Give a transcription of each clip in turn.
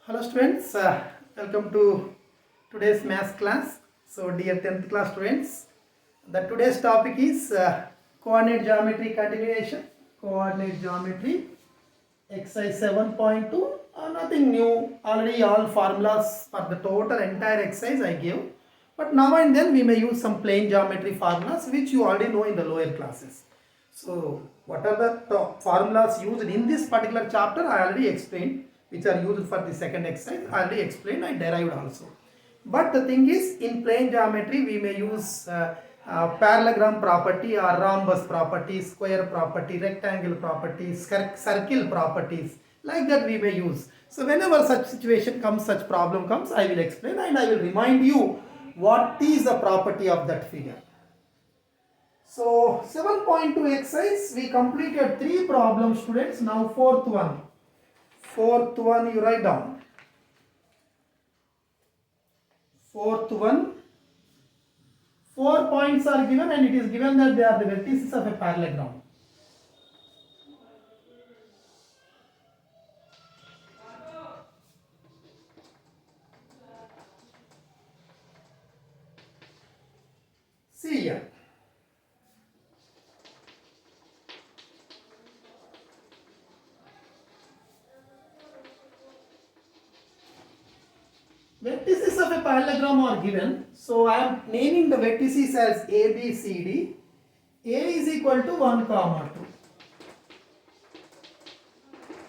Hello students, welcome to today's maths class. So dear 10th class students, the today's topic is coordinate geometry continuation, coordinate geometry exercise 7.2. Nothing new, already all formulas for the total entire exercise I gave. But now and then we may use some plane geometry formulas which you already know in the lower classes. So what are the formulas used in this particular chapter I already explained, which are used for the second exercise. I already explained, I derived also. But the thing is, in plane geometry we may use parallelogram property or rhombus property, square property, rectangle properties, circle properties, like that we may use. So whenever such situation comes, such problem comes, I will explain and I will remind you what is the property of that figure. So 7.2 exercise, we completed 3 problems students. Now fourth one you write down. Fourth one, 4 points are given and it is given that they are the vertices of a parallelogram. See here. Vertices of a parallelogram are given. So I am naming the vertices as A, B, C, D. A is equal to 1, 2.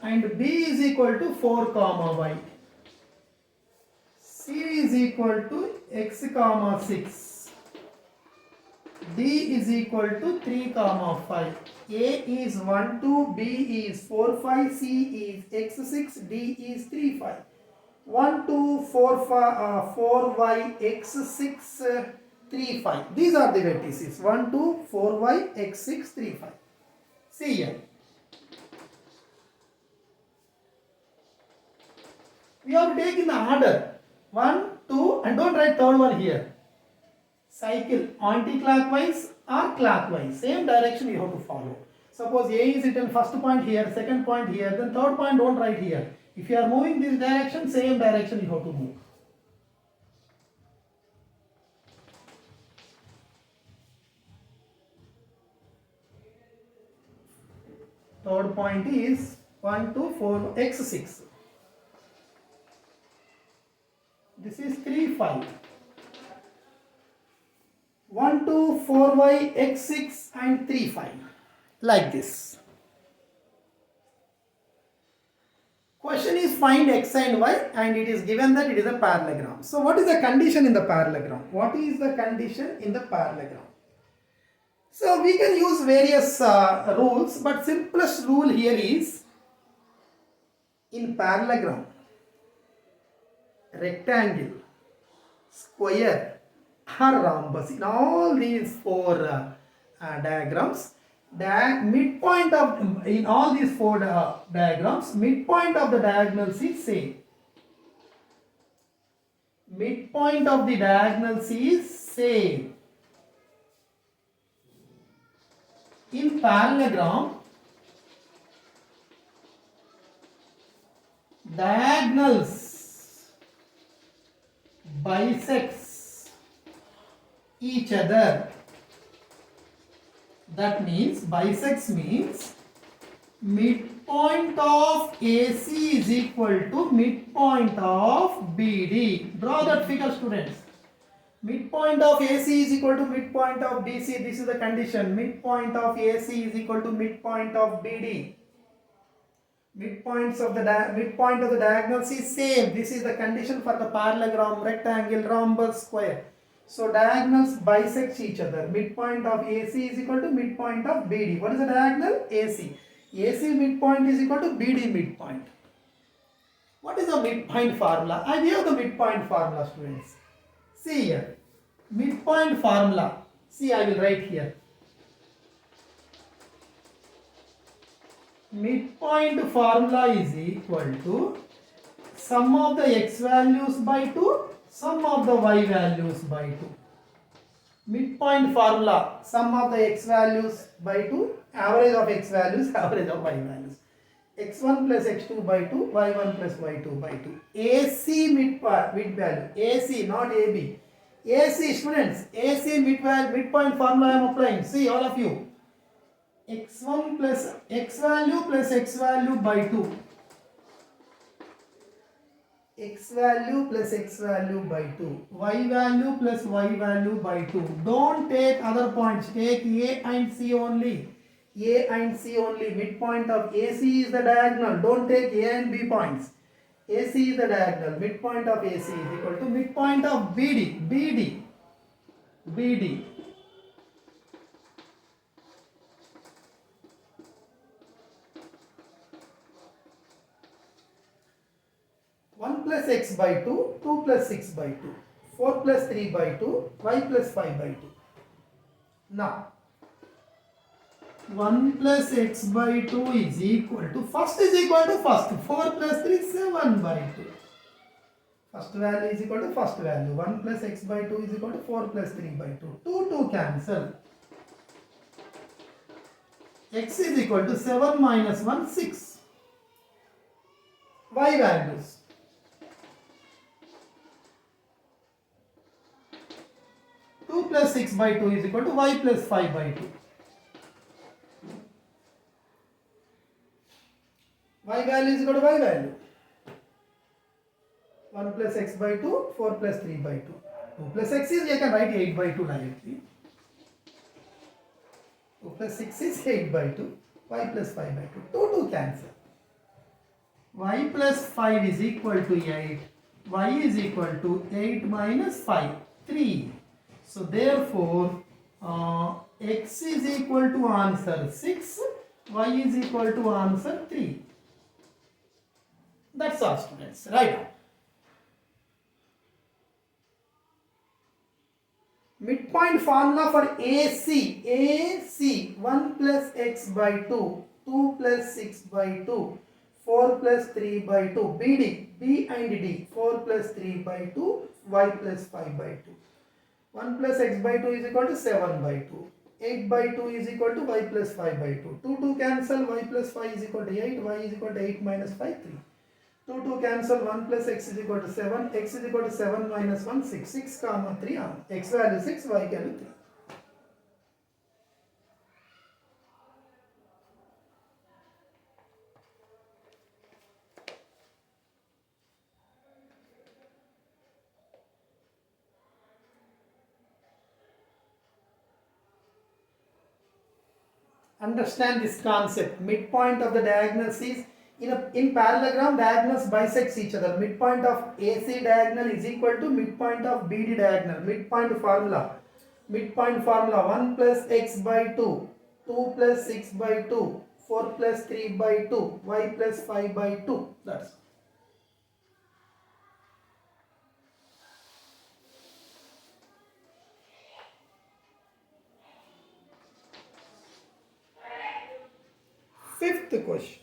And B is equal to 4, y. C is equal to x, 6. D is equal to 3, 5. A is 1, 2, B is 4, 5, C is x, 6, D is 3, 5. 1, 2, 4, 5, 4y, x, 6, 3, 5. These are the vertices. 1, 2, 4y, x, 6, 3, 5. See here. We have to take in the order. 1, 2, and don't write third one here. Cycle anti-clockwise or clockwise. Same direction you have to follow. Suppose A is written first point here, second point here, then third point don't write here. If you are moving this direction, same direction you have to move. Third point is 1, 2, 4, x, 6. This is 3, 5. 1, 2, 4y, x, 6 and 3, 5. Like this. Question is find x and y and it is given that it is a parallelogram. So what is the condition in the parallelogram? What is the condition in the parallelogram? So we can use various rules, but simplest rule here is in parallelogram, rectangle, square or rhombus. In all these 4 diagrams, midpoint of in all these 4 diagrams, midpoint of the diagonals is same. Midpoint of the diagonals is same. In parallelogram, diagonals bisects each other. That means bisects means midpoint of AC is equal to midpoint of BD. Draw that figure students. Midpoint of AC is equal to midpoint of BC. This is the condition. Midpoint of AC is equal to midpoint of BD. Midpoint of the diagonals is same. This is the condition for the parallelogram, rectangle, rhombus, square. So diagonals bisect each other. Midpoint of AC is equal to midpoint of BD. What is the diagonal? AC. AC midpoint is equal to BD midpoint. What is the midpoint formula? I gave the midpoint formula students. See here. Midpoint formula. See, I will write here. Midpoint formula is equal to sum of the x values by 2, sum of the y values by 2. Midpoint formula, sum of the x values by 2, average of x values, average of y values. x1 plus x2 by 2, y1 plus y2 by 2. AC mid value, AC not AB. AC students, AC midpoint formula I am applying. See all of you. x1 plus x value by 2. X value plus x value by 2. Y value plus y value by 2. Don't take other points. Take A and C only. A and C only. Midpoint of AC is the diagonal. Don't take A and B points. AC is the diagonal. Midpoint of AC is equal to midpoint of BD. BD. 1 plus x by 2, 2 plus 6 by 2, 4 plus 3 by 2, y plus 5 by 2. Now, 1 plus x by 2 is equal to, first is equal to first, 4 plus 3, 7 by 2. First value is equal to first value, 1 plus x by 2 is equal to 4 plus 3 by 2. 2 cancel. X is equal to 7 minus 1, 6. Y values. 2 plus 6 by 2 is equal to y plus 5 by 2. Y value is equal to y value. 1 plus x by 2, 4 plus 3 by 2. 2 plus x is, you can write 8 by 2 directly. 2 plus 6 is 8 by 2. Y plus 5 by 2. 2 cancel. Y plus 5 is equal to 8. Y is equal to 8 minus 5. 3. So therefore, x is equal to answer 6, y is equal to answer 3. That's all students, right? Midpoint formula for AC, 1 plus x by 2, 2 plus 6 by 2, 4 plus 3 by 2, BD, B and D, 4 plus 3 by 2, y plus 5 by 2. 1 plus x by 2 is equal to 7 by 2. 8 by 2 is equal to y plus 5 by 2. 2 cancel, y plus 5 is equal to 8, y is equal to 8 minus 5, 3. 2 cancel, 1 plus x is equal to 7, x is equal to 7 minus 1, 6. 6 comma 3, x value 6, y value 3. Understand this concept. Midpoint of the diagonals is in parallelogram, diagonals bisects each other. Midpoint of AC diagonal is equal to midpoint of BD diagonal. Midpoint formula 1 plus x by 2, 2 plus 6 by 2, 4 plus 3 by 2, y plus 5 by 2. That's fifth question.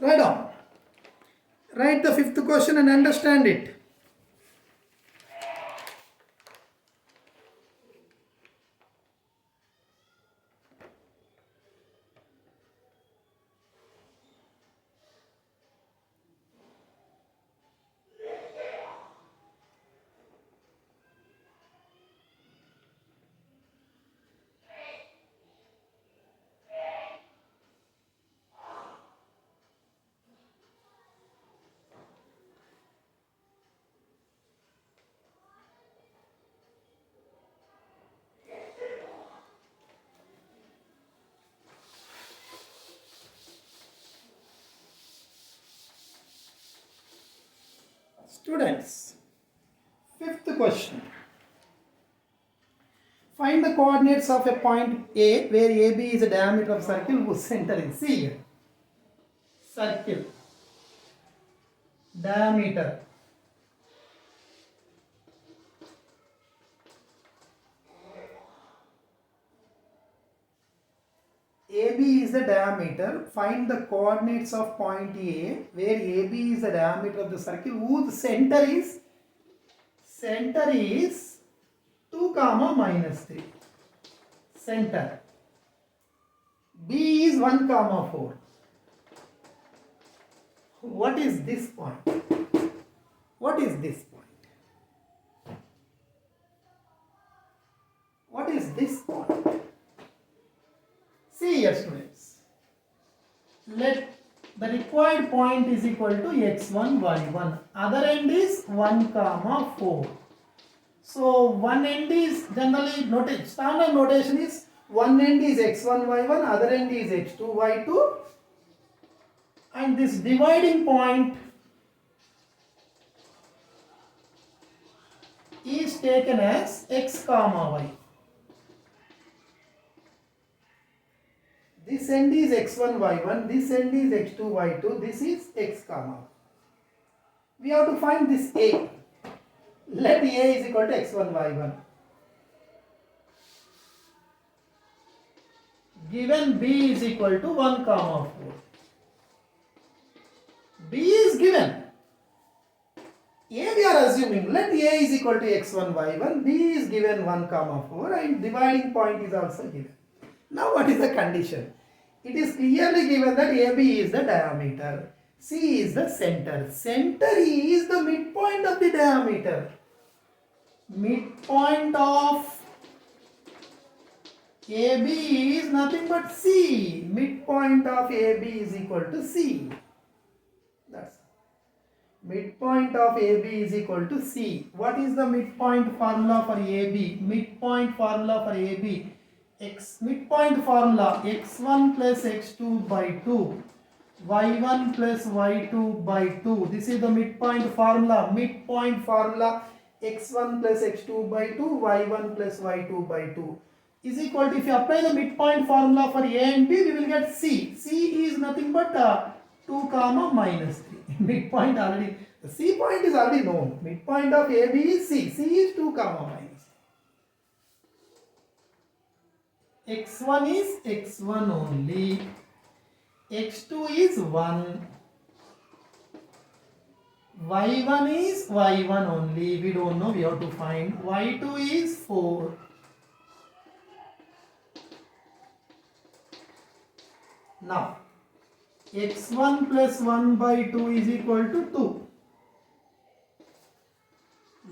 Write down. Write the fifth question and understand it. Students, fifth question. Find the coordinates of a point A where AB is a diameter of circle whose center is C here. Circle, diameter, AB is the diameter. Find the coordinates of point A, where AB is the diameter of the circle, whose center is 2 comma minus 3. Center. B is 1 comma 4. What is this point? What is this point? What is this point? See here, students. Let the required point is equal to x1, y1. Other end is 1 comma 4. So one end is generally standard notation is one end is x1, y1, other end is x2, y2, and this dividing point is taken as x comma y. This end is x1, y1, this end is x2, y2, this is x comma. We have to find this a. Let a is equal to x1, y1. Given b is equal to 1 comma 4. B is given. A we are assuming. Let A is equal to x1, y1. B is given 1 comma 4 and dividing point is also given. Now what is the condition? It is clearly given that AB is the diameter. C is the center. Center is the midpoint of the diameter. Midpoint of AB is nothing but C. Midpoint of AB is equal to C. That's midpoint of AB is equal to C. What is the midpoint formula for AB? Midpoint formula for AB. Midpoint formula x1 plus x2 by 2. y1 plus y2 by 2. This is the midpoint formula. Midpoint formula x1 plus x2 by 2, y1 plus y2 by 2 is equal to, if you apply the midpoint formula for A and B, we will get C. C is nothing but 2 comma minus 3. Midpoint already, the C point is already known. Midpoint of AB is C. C is 2 comma minus 3. x1 is x1 only. x2 is 1. y1 is y1 only. We don't know, we have to find. y2 is 4. Now, x1 plus 1 by 2 is equal to 2.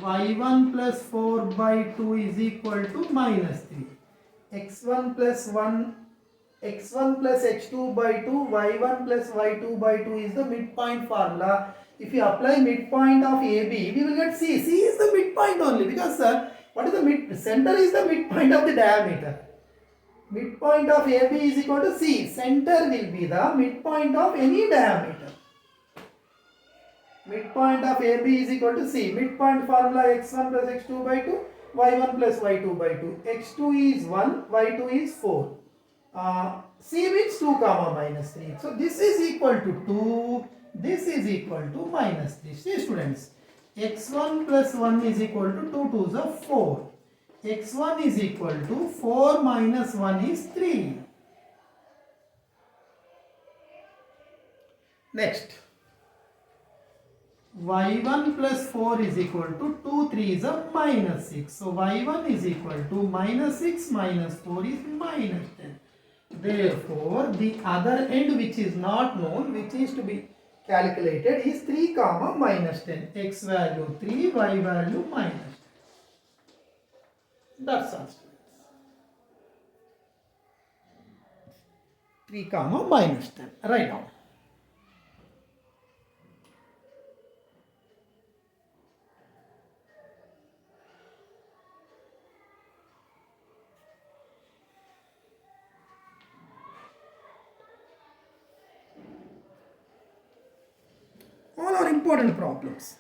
y1 plus 4 by 2 is equal to minus 3. x1 plus x2 by 2, y1 plus y2 by 2 is the midpoint formula. If you apply midpoint of AB, we will get C. C is the midpoint only, because what is the center is the midpoint of the diameter. Midpoint of AB is equal to C. Center will be the midpoint of any diameter. Midpoint of AB is equal to C. Midpoint formula x1 plus x2 by 2, y1 plus y2 by 2. x2 is 1, y2 is 4. C means 2 comma minus 3. So this is equal to 2. This is equal to minus 3. See students, x1 plus 1 is equal to 2 2s are 4. x1 is equal to 4 minus 1 is 3. Next, y1 plus 4 is equal to 2 3 is a minus 6. So y1 is equal to minus 6 minus 4 is minus 10. Therefore, the other end which is not known, which is to be calculated, is 3 comma minus 10. X value 3, y value minus 10. That's all, students. 3 comma minus 10. Write down. All are important problems.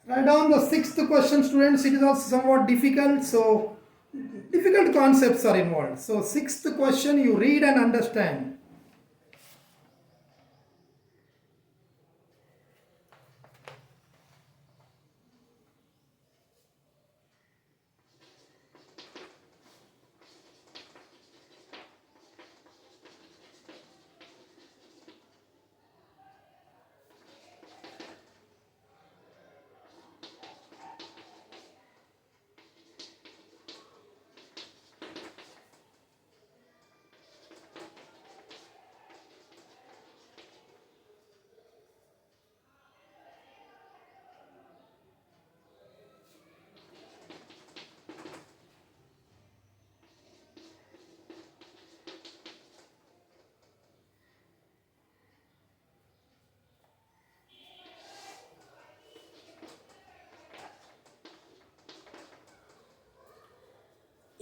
Write down the sixth question, students. It is also somewhat difficult, so difficult concepts are involved. So sixth question, you read and understand.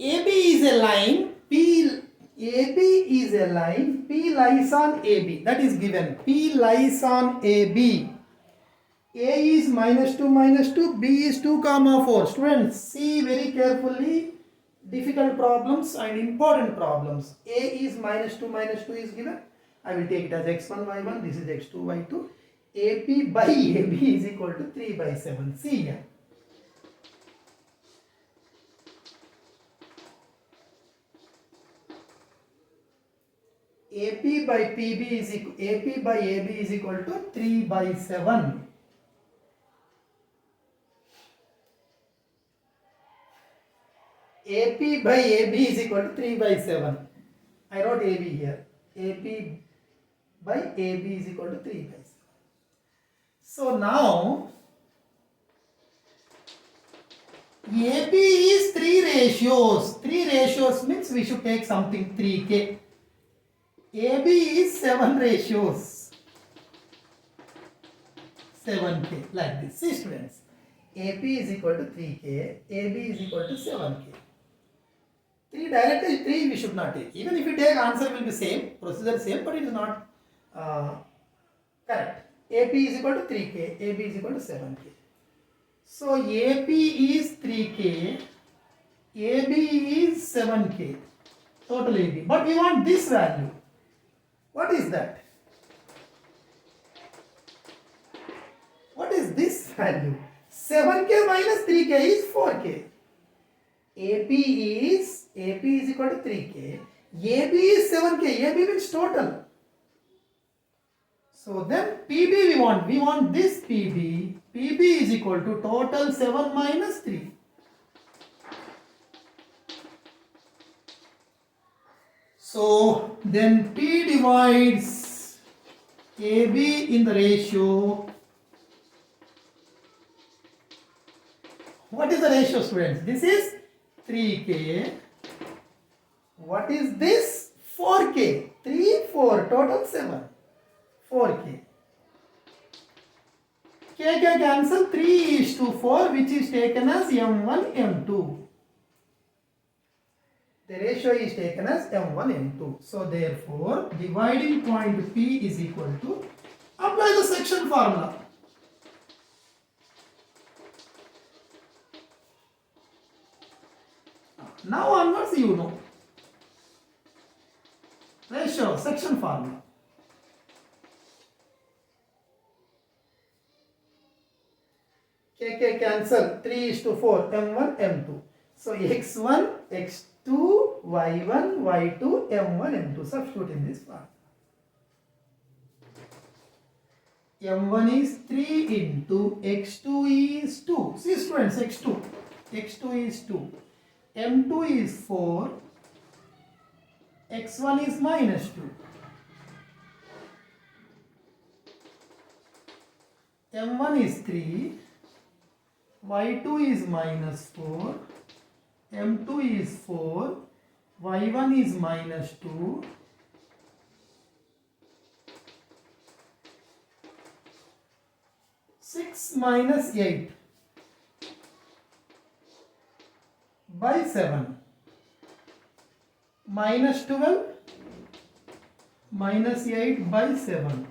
AB is a line, AB is a line, P lies on AB. That is given. P lies on AB. A is -2, B is 2, 4. Students, see very carefully difficult problems and important problems. A is -2 is given. I will take it as x1, y1. This is x2, y2. AP by AB is equal to 3 by 7. See here. AP by AB is equal to 3 by 7. AP by AB is equal to 3 by 7. I wrote AB here. AP by AB is equal to 3 by 7. So now AB is 3 ratios. 3 ratios means we should take something 3K. AB is 7 ratios. 7K, like this. See students, AP is equal to 3K, AB is equal to 7K. 3 directly 3 we should not take. Even if you take, answer will be same, procedure same, but it is not correct. AP is equal to 3K, AB is equal to 7K. So AP is 3K, AB is 7K, total AB. But we want this value. What is that? What is this value? 7K minus 3K is 4K. AP is equal to 3K. AB is 7K. AB means total. So then PB we want. We want this PB. PB is equal to total 7 minus 3. So then P divides AB in the ratio. What is the ratio, students? This is 3K. What is this? 4K. 3, 4, total 7. 4K. K cancel, 3:4, which is taken as M1, M2. The ratio is taken as M1, M2. So therefore, dividing point P is equal to, apply the section formula. Now onwards you know. Ratio, section formula. K cancel, 3:4, M1, M2. So X1, X2, Y1, Y2, M1, M2. Substitute in this part. M1 is 3 into X2 is 2. See students, X2. X2 is 2. M2 is 4. X1 is minus 2. M1 is 3. Y2 is minus 4. M2 is 4. Y1 is minus 2. Six minus 8 by 7. Minus 12 minus 8 by 7.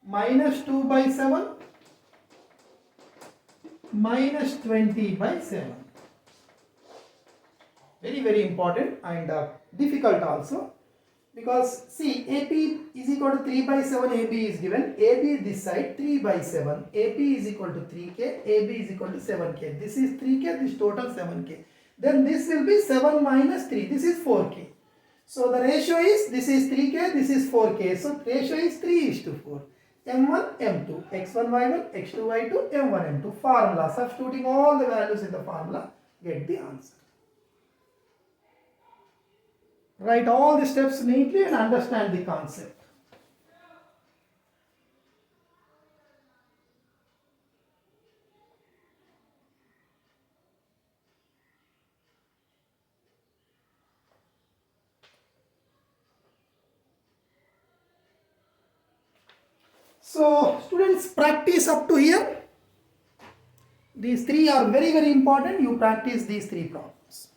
minus 2 by 7 minus 20 by 7. Very, very important and difficult also, because see, AP is equal to 3 by 7, AB is given, AB this side 3 by 7, AP is equal to 3K, AB is equal to 7K. This is 3K, this total 7K. Then this will be 7 minus 3, this is 4K. So the ratio is, this is 3K, this is 4K. So ratio is 3:4. M1, M2, X1, Y1, X2, Y2, M1, M2. Formula, substituting all the values in the formula, get the answer. Write all the steps neatly and understand the concept. So students, practice up to here. These three are very, very important. You practice these three problems.